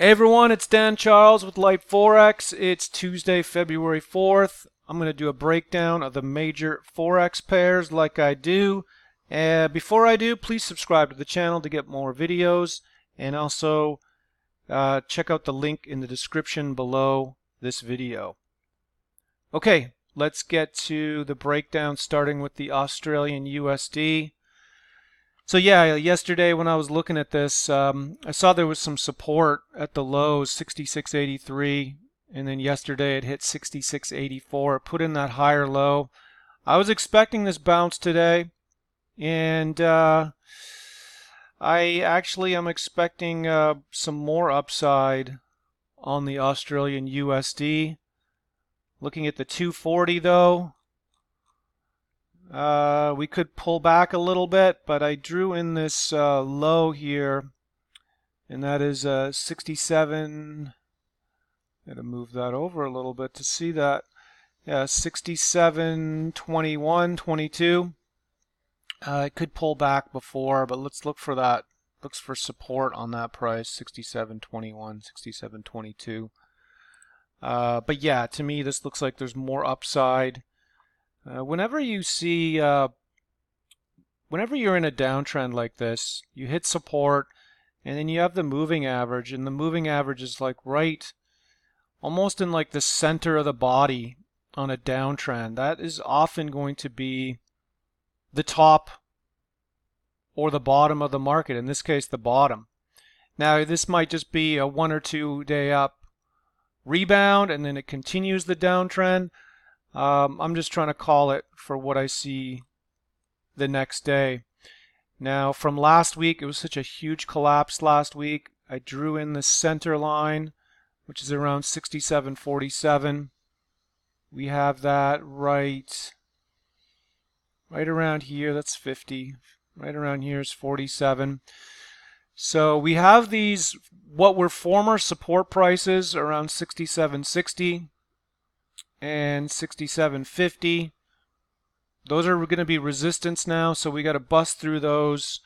Hey everyone, it's Dan Charles with Light Forex. It's Tuesday, February 4th. I'm going to do a breakdown of the major Forex pairs like I do. Before I do, please subscribe to the channel to get more videos, and also check out the link in the description below this video. Okay, let's get to the breakdown starting with the Australian USD. So yeah, yesterday when I was looking at this, I saw there was some support at the lows, 66.83, and then yesterday it hit 66.84. It put in that higher low. I was expecting this bounce today, and I actually am expecting some more upside on the Australian USD. Looking at the 240 though. We could pull back a little bit, but I drew in this low here, and that is 67. Gotta move that over a little bit to see that. Yeah, 67.21, 22. I could pull back before, but let's look for that. Looks for support on that price, 67.21, 67.22. But yeah, to me, this looks like there's more upside. Whenever you see, whenever you're in a downtrend like this, you hit support, and then you have the moving average, and the moving average is like right, almost in like the center of the body on a downtrend. That is often going to be the top or the bottom of the market. In this case, the bottom. Now, this might just be a 1 or 2 day up rebound, and then it continues the downtrend. I'm just trying to call it for what I see the next day. Now, from last week, it was such a huge collapse last week. I drew in the center line, which is around 67.47. We have that right around here. That's 50. Right around here is 47. So we have these, what were former support prices, around 67.60. and 67.50. Those are going to be resistance now, so we got to bust through those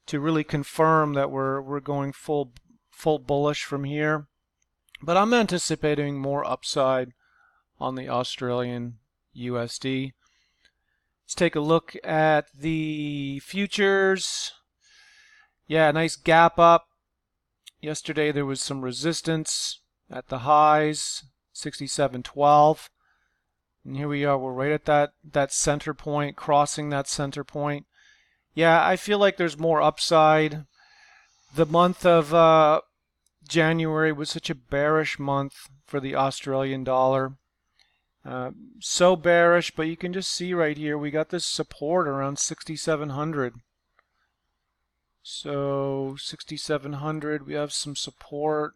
to really confirm that we're going full bullish from here. But I'm anticipating more upside on the Australian USD. Let's take a look at the futures. Yeah, nice gap up. Yesterday there was some resistance at the highs, 67.12. And here we are, we're right at that center point, crossing that center point. Yeah, I feel like there's more upside. The month of January was such a bearish month for the Australian dollar. So bearish, but you can just see right here, we got this support around 6,700. So 6,700, we have some support.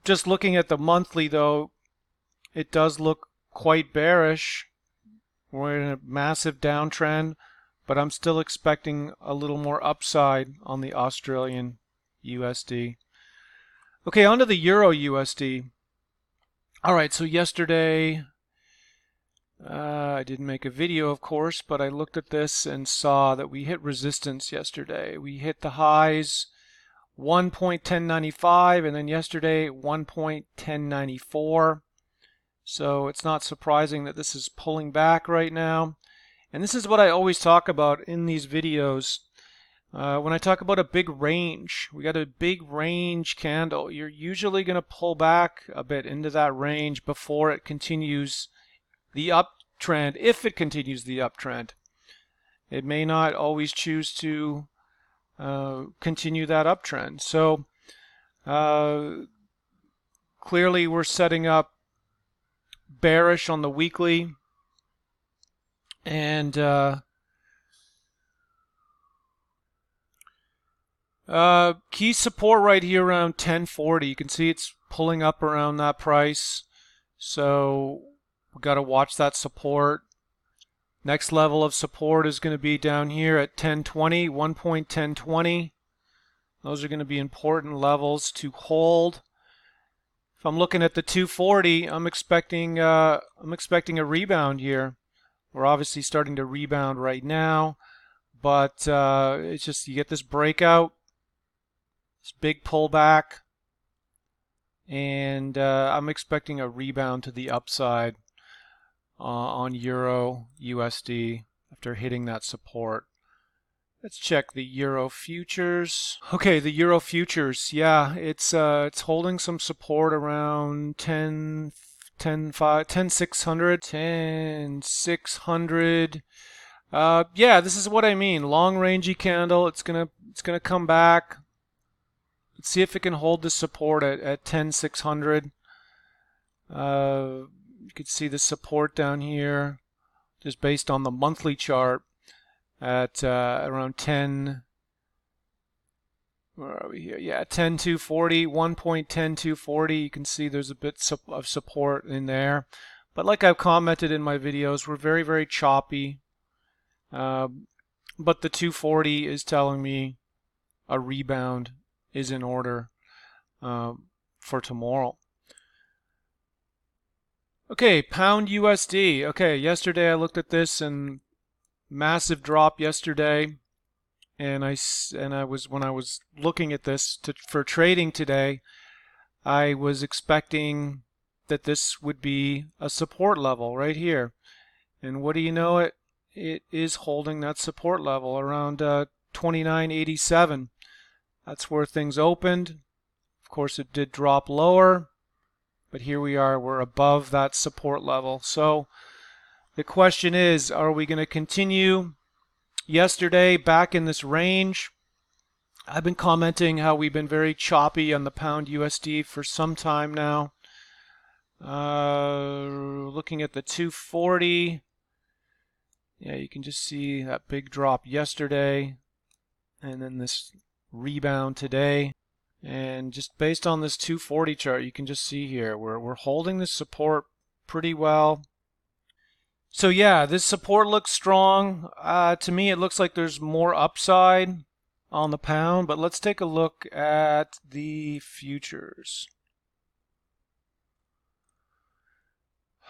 Just looking at the monthly though, it does look quite bearish. We're in a massive downtrend, but I'm still expecting a little more upside on the Australian USD. Okay, on to the Euro USD. Alright, so yesterday, I didn't make a video of course, but I looked at this and saw that we hit resistance yesterday. We hit the highs 1.1095, and then yesterday 1.1094. So it's not surprising that this is pulling back right now. And this is what I always talk about in these videos. When I talk about a big range, we got a big range candle. You're usually going to pull back a bit into that range before it continues the uptrend, if it continues the uptrend. It may not always choose to continue that uptrend. So clearly we're setting up bearish on the weekly, and key support right here around 1040. You can see it's pulling up around that price, so we've got to watch that support. Next level of support is going to be down here at 1020, 1.1020. Those are going to be important levels to hold. If I'm looking at the 240, I'm expecting a rebound here. We're obviously starting to rebound right now, but it's just you get this breakout, this big pullback, and I'm expecting a rebound to the upside on Euro USD after hitting that support. Let's check the Euro futures. Okay, the Euro futures, yeah, it's holding some support around 10,600. Yeah, this is what I mean. Long rangey candle. It's gonna come back. Let's see if it can hold the support at 10,600. You can see the support down here, just based on the monthly chart, at around 10. Where are we here? Yeah, 10,240, 1.10240. You can see there's a bit of support in there. But like I've commented in my videos, we're very, very choppy. But the 240 is telling me a rebound is in order for tomorrow. Okay, pound USD. Okay, yesterday I looked at this and massive drop yesterday. And when I was looking at this for trading today, I was expecting that this would be a support level right here. And what do you know, it is holding that support level around 29.87. That's where things opened. Of course, it did drop lower, but here we are, we're above that support level. So the question is, are we going to continue yesterday back in this range? I've been commenting how we've been very choppy on the pound USD for some time now. Looking at the 240, yeah, you can just see that big drop yesterday and then this rebound today. And just based on this 240 chart, you can just see here we're holding this support pretty well. So yeah, this support looks strong. To me, it looks like there's more upside on the pound, but let's take a look at the futures.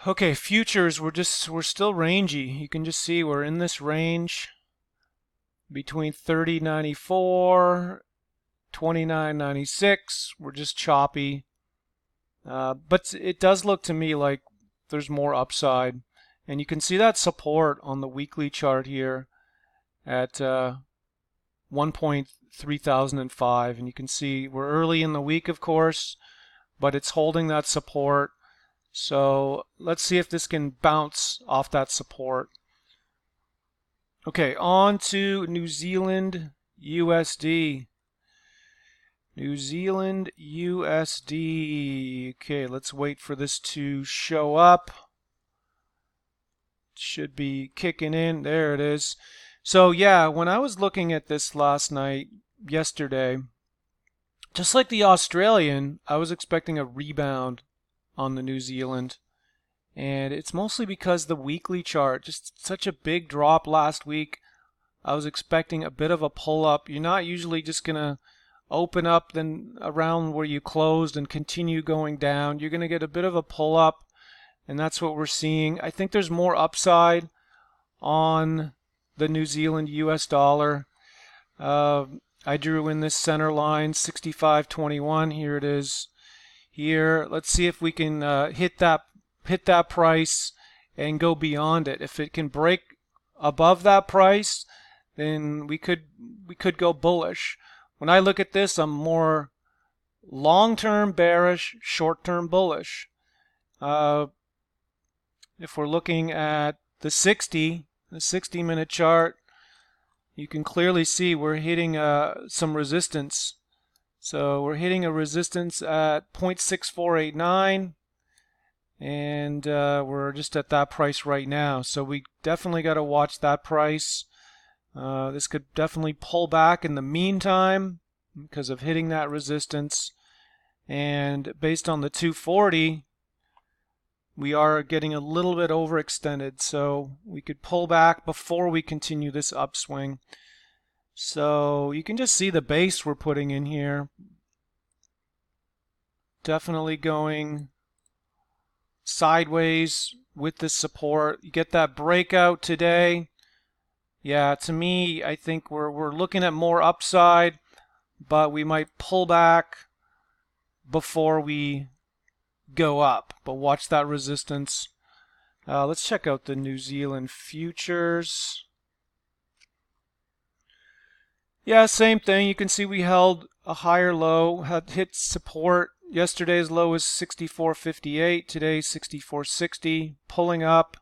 Okay, futures, we're still rangy. You can just see we're in this range between 30.94, 29.96. We're just choppy. But it does look to me like there's more upside. And you can see that support on the weekly chart here at 1.3005. And you can see we're early in the week, of course, but it's holding that support. So let's see if this can bounce off that support. Okay, on to New Zealand USD. New Zealand USD. Okay, let's wait for this to show up. Should be kicking in. There it is. So yeah, when I was looking at this yesterday, just like the Australian, I was expecting a rebound on the New Zealand. And it's mostly because the weekly chart, just such a big drop last week. I was expecting a bit of a pull up. You're not usually just going to open up then around where you closed and continue going down. You're going to get a bit of a pull up. And that's what we're seeing. I think there's more upside on the New Zealand US dollar. I drew in this center line, 65.21. Here it is. Here, let's see if we can hit that price and go beyond it. If it can break above that price, then we could go bullish. When I look at this, I'm more long-term bearish, short-term bullish. If we're looking at the 60-minute chart, you can clearly see we're hitting some resistance. So we're hitting a resistance at 0.6489, and we're just at that price right now. So we definitely got to watch that price. This could definitely pull back in the meantime because of hitting that resistance. And based on the 240, we are getting a little bit overextended, so we could pull back before we continue this upswing. So you can just see the base we're putting in here. Definitely going sideways with this support. You get that breakout today, Yeah, to me, I think we're looking at more upside, but we might pull back before we go up. But watch that resistance. Let's check out the New Zealand futures. Yeah, same thing. You can see we held a higher low, had hit support. Yesterday's low was 64.58, today 64.60, pulling up.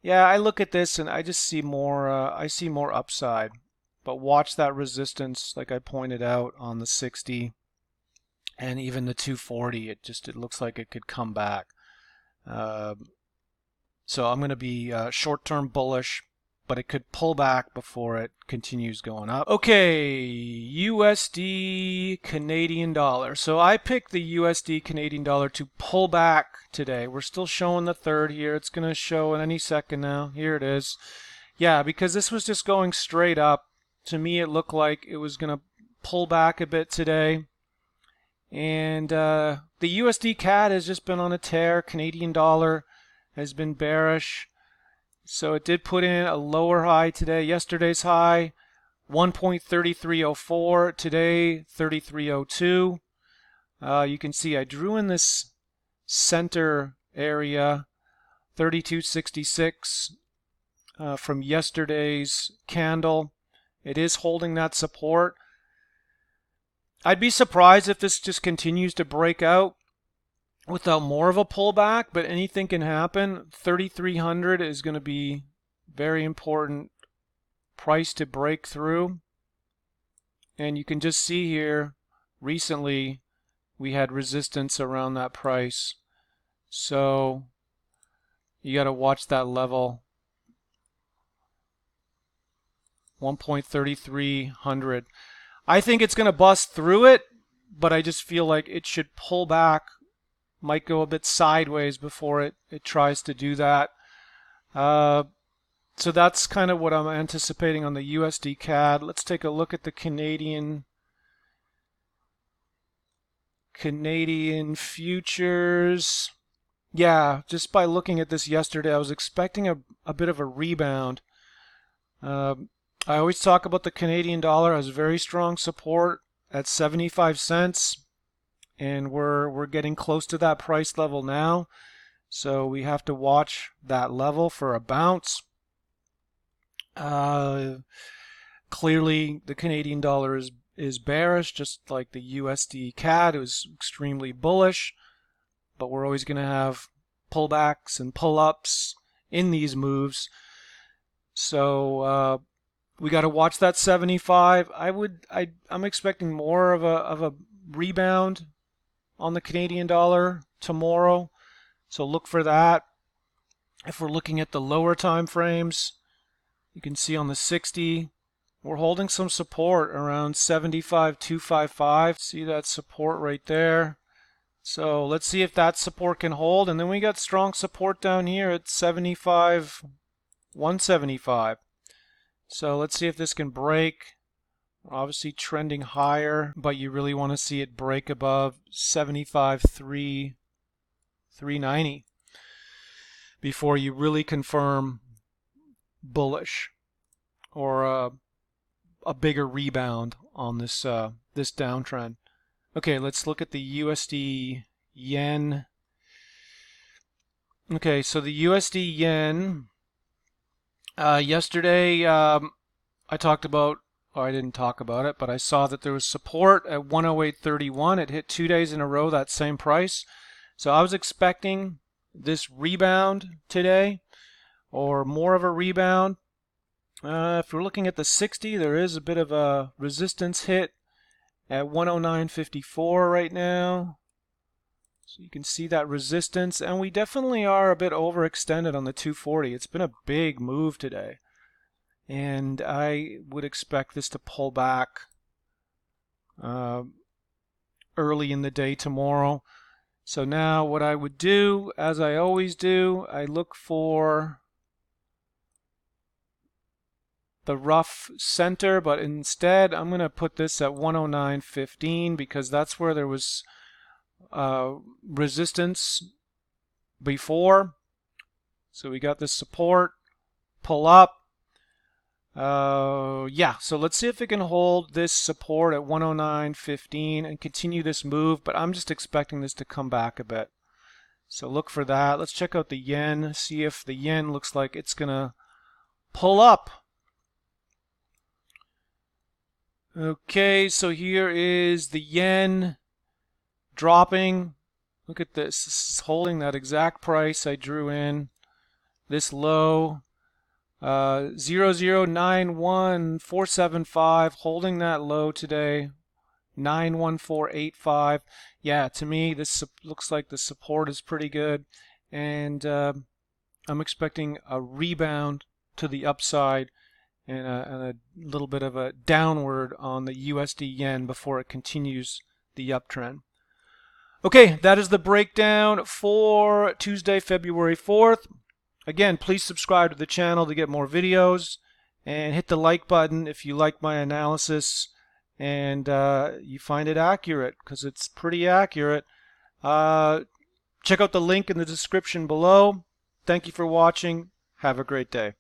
Yeah, I look at this and I just see more. I see more upside. But watch that resistance, like I pointed out on the 60 and even the 240. It looks like it could come back. So I'm going to be short-term bullish, but it could pull back before it continues going up. Okay, USD Canadian dollar. So I picked the USD Canadian dollar to pull back today. We're still showing the third here. It's going to show in any second now. Here it is. Yeah, because this was just going straight up. To me, it looked like it was going to pull back a bit today. And the USDCAD has just been on a tear. Canadian dollar has been bearish. So it did put in a lower high today. Yesterday's high, 1.3304. Today, 3302. You can see I drew in this center area, 3266, from yesterday's candle. It is holding that support. I'd be surprised if this just continues to break out without more of a pullback, but anything can happen. 3,300 is going to be very important price to break through. And you can just see here, recently we had resistance around that price. So you got to watch that level. 1.3300. I think it's going to bust through it, but I just feel like it should pull back. Might go a bit sideways before it tries to do that. So that's kind of what I'm anticipating on the USD CAD. Let's take a look at the Canadian futures. Yeah, just by looking at this yesterday, I was expecting a bit of a rebound. I always talk about the Canadian dollar as very strong support at 75 cents. And we're getting close to that price level now. So we have to watch that level for a bounce. Clearly, the Canadian dollar is bearish, just like the USD CAD was extremely bullish. But we're always going to have pullbacks and pull-ups in these moves. So we got to watch that 75. I'm expecting more of a rebound on the Canadian dollar tomorrow. So look for that. If we're looking at the lower time frames, you can see on the 60, we're holding some support around 75.255. See that support right there? So let's see if that support can hold. And then we got strong support down here at 75.175. So let's see if this can break. Obviously trending higher, but you really want to see it break above 75.390 before you really confirm bullish or a bigger rebound on this this downtrend. Okay, let's look at the USD yen. Okay, so the USD yen yesterday I talked about, or I didn't talk about it, but I saw that there was support at 108.31. It hit 2 days in a row that same price. So I was expecting this rebound today, or more of a rebound. If we're looking at the 60, there is a bit of a resistance hit at 109.54 right now. So you can see that resistance, and we definitely are a bit overextended on the 240. It's been a big move today. And I would expect this to pull back early in the day tomorrow. So now what I would do, as I always do, I look for the rough center, but instead I'm going to put this at 109.15 because that's where there was resistance before. So we got this support, pull up. Yeah, so let's see if it can hold this support at 109.15 and continue this move, but I'm just expecting this to come back a bit. So look for that. Let's check out the yen, see if the yen looks like it's gonna pull up. Okay, so here is the yen dropping. Look at this. This is holding that exact price I drew in. This low, 0091475, holding that low today. 91485. Yeah, to me, this looks like the support is pretty good. And I'm expecting a rebound to the upside and a little bit of a downward on the USD yen before it continues the uptrend. Okay, that is the breakdown for Tuesday, February 4th. Again, please subscribe to the channel to get more videos and hit the like button if you like my analysis and you find it accurate, because it's pretty accurate. Check out the link in the description below. Thank you for watching. Have a great day.